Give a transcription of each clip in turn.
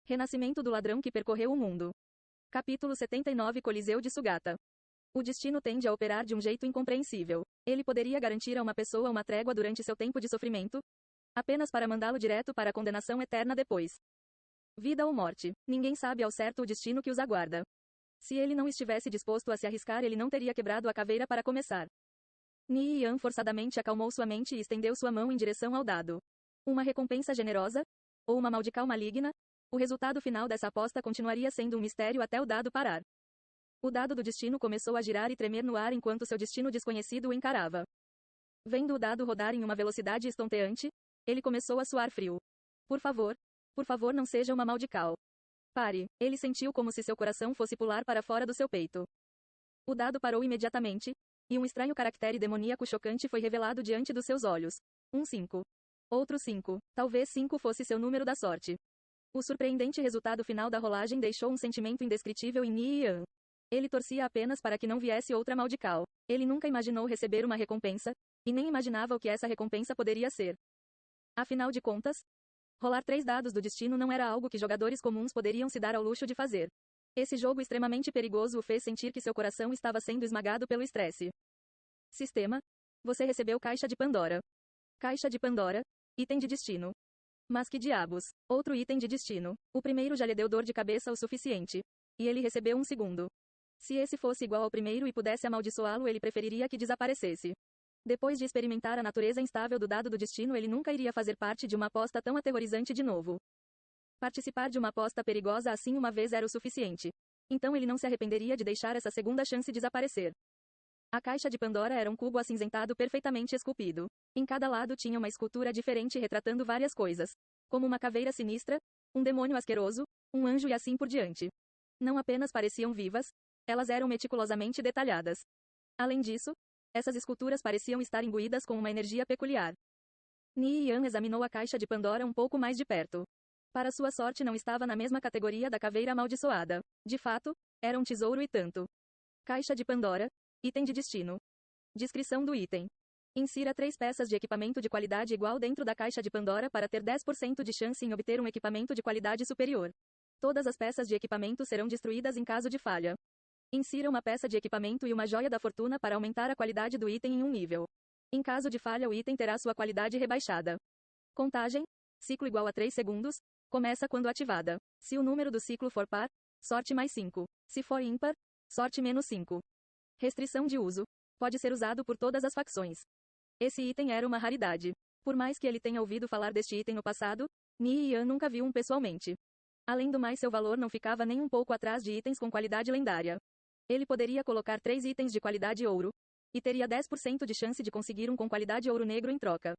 Renascimento do ladrão que percorreu o mundo. Capítulo 79 Coliseu de Sugata. O destino tende a operar de um jeito incompreensível. Ele poderia garantir a uma pessoa uma trégua durante seu tempo de sofrimento, apenas para mandá-lo direto para a condenação eterna depois. Vida ou morte. Ninguém sabe ao certo o destino que os aguarda. Se ele não estivesse disposto a se arriscar, ele não teria quebrado a caveira para começar. Ni Yan forçadamente acalmou sua mente e estendeu sua mão em direção ao dado. Uma recompensa generosa? Ou uma maldical maligna? O resultado final dessa aposta continuaria sendo um mistério até o dado parar. O dado do destino começou a girar e tremer no ar enquanto seu destino desconhecido o encarava. Vendo o dado rodar em uma velocidade estonteante, ele começou a suar frio. Por favor não seja uma maldical. Pare. Ele sentiu como se seu coração fosse pular para fora do seu peito. O dado parou imediatamente, e um estranho caractere demoníaco chocante foi revelado diante dos seus olhos. 5. Outro 5. Talvez 5 fosse seu número da sorte. O surpreendente resultado final da rolagem deixou um sentimento indescritível em Ni Yan. Ele torcia apenas para que não viesse outra maldical. Ele nunca imaginou receber uma recompensa, e nem imaginava o que essa recompensa poderia ser. Afinal de contas, rolar 3 dados do destino não era algo que jogadores comuns poderiam se dar ao luxo de fazer. Esse jogo extremamente perigoso o fez sentir que seu coração estava sendo esmagado pelo estresse. Sistema. Você recebeu Caixa de Pandora. Caixa de Pandora. Item de destino. Mas que diabos? Outro item de destino. O primeiro já lhe deu dor de cabeça o suficiente. E ele recebeu um segundo. Se esse fosse igual ao primeiro e pudesse amaldiçoá-lo, ele preferiria que desaparecesse. Depois de experimentar a natureza instável do dado do destino, ele nunca iria fazer parte de uma aposta tão aterrorizante de novo. Participar de uma aposta perigosa assim uma vez era o suficiente. Então ele não se arrependeria de deixar essa segunda chance desaparecer. A Caixa de Pandora era um cubo acinzentado perfeitamente esculpido. Em cada lado tinha uma escultura diferente retratando várias coisas, como uma caveira sinistra, um demônio asqueroso, um anjo e assim por diante. Não apenas pareciam vivas, elas eram meticulosamente detalhadas. Além disso, essas esculturas pareciam estar imbuídas com uma energia peculiar. Ni Yan examinou a Caixa de Pandora um pouco mais de perto. Para sua sorte, não estava na mesma categoria da caveira amaldiçoada. De fato, era um tesouro e tanto. Caixa de Pandora. Item de destino. Descrição do item. Insira 3 peças de equipamento de qualidade igual dentro da Caixa de Pandora para ter 10% de chance em obter um equipamento de qualidade superior. Todas as peças de equipamento serão destruídas em caso de falha. Insira uma peça de equipamento e uma joia da fortuna para aumentar a qualidade do item em um nível. Em caso de falha, o item terá sua qualidade rebaixada. Contagem. Ciclo igual a 3 segundos. Começa quando ativada. Se o número do ciclo for par, sorte mais 5. Se for ímpar, sorte menos 5. Restrição de uso. Pode ser usado por todas as facções. Esse item era uma raridade. Por mais que ele tenha ouvido falar deste item no passado, Ni Yan nunca viu um pessoalmente. Além do mais, seu valor não ficava nem um pouco atrás de itens com qualidade lendária. Ele poderia colocar 3 itens de qualidade ouro, e teria 10% de chance de conseguir um com qualidade ouro negro em troca.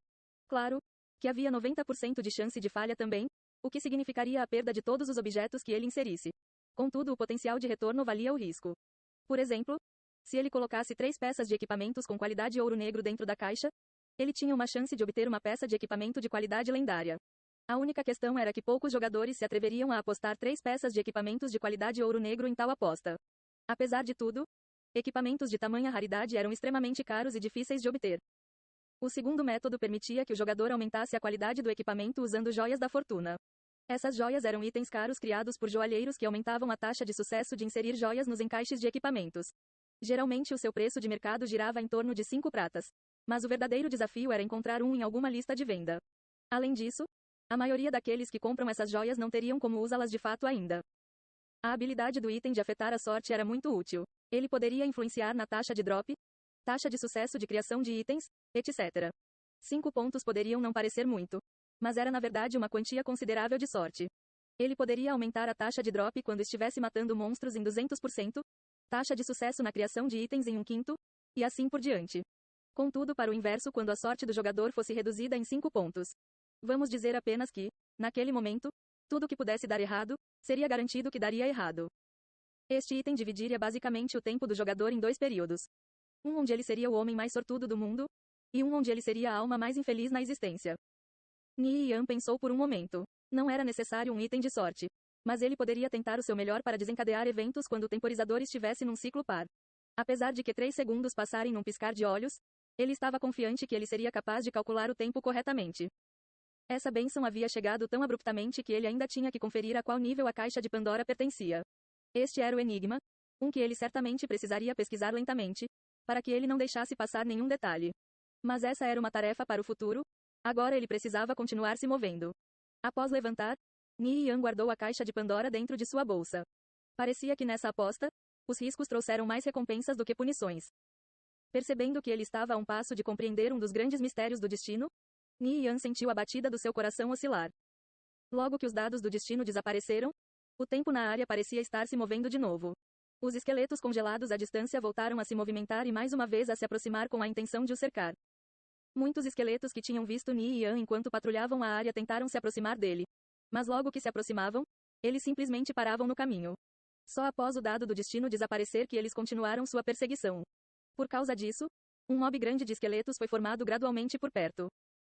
Claro, que havia 90% de chance de falha também, o que significaria a perda de todos os objetos que ele inserisse. Contudo, o potencial de retorno valia o risco. Por exemplo, se ele colocasse 3 peças de equipamentos com qualidade ouro negro dentro da caixa, ele tinha uma chance de obter uma peça de equipamento de qualidade lendária. A única questão era que poucos jogadores se atreveriam a apostar 3 peças de equipamentos de qualidade ouro negro em tal aposta. Apesar de tudo, equipamentos de tamanha raridade eram extremamente caros e difíceis de obter. O segundo método permitia que o jogador aumentasse a qualidade do equipamento usando joias da fortuna. Essas joias eram itens caros criados por joalheiros que aumentavam a taxa de sucesso de inserir joias nos encaixes de equipamentos. Geralmente o seu preço de mercado girava em torno de 5 pratas. Mas o verdadeiro desafio era encontrar um em alguma lista de venda. Além disso, a maioria daqueles que compram essas joias não teriam como usá-las de fato ainda. A habilidade do item de afetar a sorte era muito útil. Ele poderia influenciar na taxa de drop, taxa de sucesso de criação de itens, etc. 5 pontos poderiam não parecer muito, mas era na verdade uma quantia considerável de sorte. Ele poderia aumentar a taxa de drop quando estivesse matando monstros em 200%, taxa de sucesso na criação de itens em 1/5, e assim por diante. Contudo, para o inverso, quando a sorte do jogador fosse reduzida em 5 pontos. Vamos dizer apenas que, naquele momento, tudo que pudesse dar errado, seria garantido que daria errado. Este item dividiria basicamente o tempo do jogador em 2 períodos. Um onde ele seria o homem mais sortudo do mundo, e um onde ele seria a alma mais infeliz na existência. Ni Yan pensou por um momento. Não era necessário um item de sorte. Mas ele poderia tentar o seu melhor para desencadear eventos quando o temporizador estivesse num ciclo par. Apesar de que 3 segundos passarem num piscar de olhos, ele estava confiante que ele seria capaz de calcular o tempo corretamente. Essa bênção havia chegado tão abruptamente que ele ainda tinha que conferir a qual nível a caixa de Pandora pertencia. Este era o enigma, que ele certamente precisaria pesquisar lentamente, para que ele não deixasse passar nenhum detalhe. Mas essa era uma tarefa para o futuro, agora ele precisava continuar se movendo. Após levantar, Ni Yan guardou a caixa de Pandora dentro de sua bolsa. Parecia que nessa aposta, os riscos trouxeram mais recompensas do que punições. Percebendo que ele estava a um passo de compreender um dos grandes mistérios do destino, Ni Yan sentiu a batida do seu coração oscilar. Logo que os dados do destino desapareceram, o tempo na área parecia estar se movendo de novo. Os esqueletos congelados à distância voltaram a se movimentar e mais uma vez a se aproximar com a intenção de o cercar. Muitos esqueletos que tinham visto Ni Yan enquanto patrulhavam a área tentaram se aproximar dele. Mas logo que se aproximavam, eles simplesmente paravam no caminho. Só após o dado do destino desaparecer que eles continuaram sua perseguição. Por causa disso, um mob grande de esqueletos foi formado gradualmente por perto.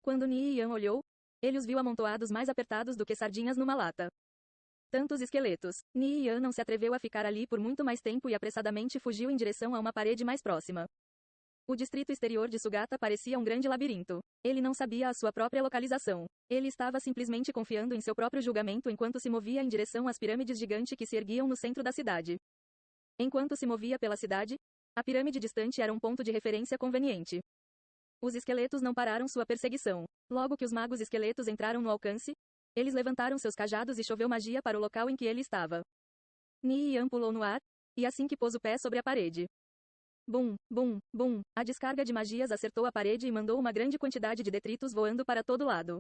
Quando Ni Yan olhou, ele os viu amontoados mais apertados do que sardinhas numa lata. Tantos esqueletos. Ni Yan não se atreveu a ficar ali por muito mais tempo e apressadamente fugiu em direção a uma parede mais próxima. O distrito exterior de Sugata parecia um grande labirinto. Ele não sabia a sua própria localização. Ele estava simplesmente confiando em seu próprio julgamento enquanto se movia em direção às pirâmides gigantes que se erguiam no centro da cidade. Enquanto se movia pela cidade, a pirâmide distante era um ponto de referência conveniente. Os esqueletos não pararam sua perseguição. Logo que os magos esqueletos entraram no alcance, eles levantaram seus cajados e choveu magia para o local em que ele estava. Ni Yan pulou no ar, e assim que pôs o pé sobre a parede. Bum, bum, bum, a descarga de magias acertou a parede e mandou uma grande quantidade de detritos voando para todo lado.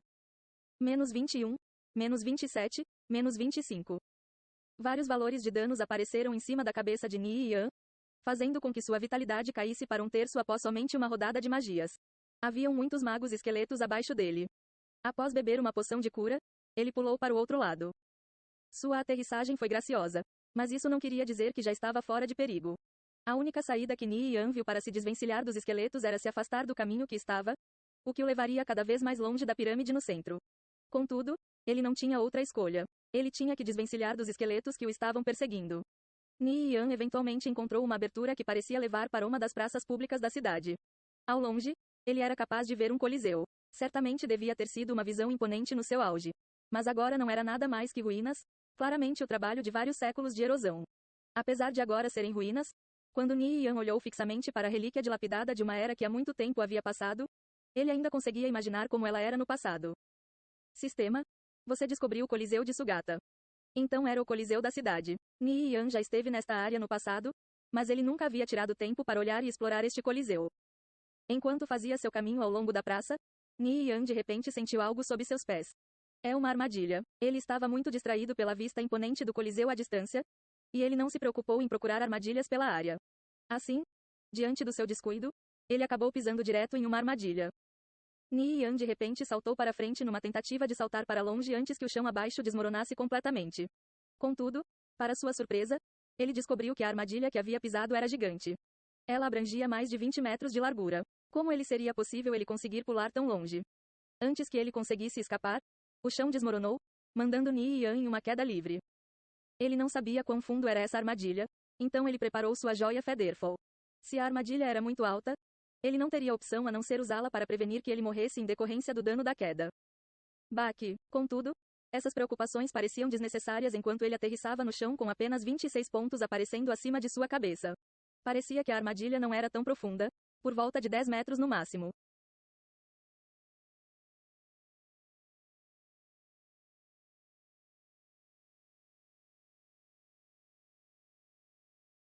Menos 21, menos 27, menos 25. Vários valores de danos apareceram em cima da cabeça de Ni Yan, fazendo com que sua vitalidade caísse para um terço após somente uma rodada de magias. Haviam muitos magos esqueletos abaixo dele. Após beber uma poção de cura, ele pulou para o outro lado. Sua aterrissagem foi graciosa, mas isso não queria dizer que já estava fora de perigo. A única saída que Ni Yan viu para se desvencilhar dos esqueletos era se afastar do caminho que estava, o que o levaria cada vez mais longe da pirâmide no centro. Contudo, ele não tinha outra escolha. Ele tinha que desvencilhar dos esqueletos que o estavam perseguindo. Ni Yan eventualmente encontrou uma abertura que parecia levar para uma das praças públicas da cidade. Ao longe, ele era capaz de ver um coliseu. Certamente devia ter sido uma visão imponente no seu auge. Mas agora não era nada mais que ruínas, claramente o trabalho de vários séculos de erosão. Apesar de agora serem ruínas, quando Ni Yan olhou fixamente para a relíquia dilapidada de uma era que há muito tempo havia passado, ele ainda conseguia imaginar como ela era no passado. Sistema: você descobriu o Coliseu de Sugata. Então era o Coliseu da cidade. Ni Yan já esteve nesta área no passado, mas ele nunca havia tirado tempo para olhar e explorar este Coliseu. Enquanto fazia seu caminho ao longo da praça, Ni Yan de repente sentiu algo sob seus pés. É uma armadilha. Ele estava muito distraído pela vista imponente do Coliseu à distância, e ele não se preocupou em procurar armadilhas pela área. Assim, diante do seu descuido, ele acabou pisando direto em uma armadilha. Ni Yan de repente saltou para frente numa tentativa de saltar para longe antes que o chão abaixo desmoronasse completamente. Contudo, para sua surpresa, ele descobriu que a armadilha que havia pisado era gigante. Ela abrangia mais de 20 metros de largura. Como seria possível ele conseguir pular tão longe? Antes que ele conseguisse escapar, o chão desmoronou, mandando Ni Yan em uma queda livre. Ele não sabia quão fundo era essa armadilha, então ele preparou sua joia Featherfall. Se a armadilha era muito alta, ele não teria opção a não ser usá-la para prevenir que ele morresse em decorrência do dano da queda. Baque, contudo, essas preocupações pareciam desnecessárias enquanto ele aterrissava no chão com apenas 26 pontos aparecendo acima de sua cabeça. Parecia que a armadilha não era tão profunda, por volta de 10 metros no máximo.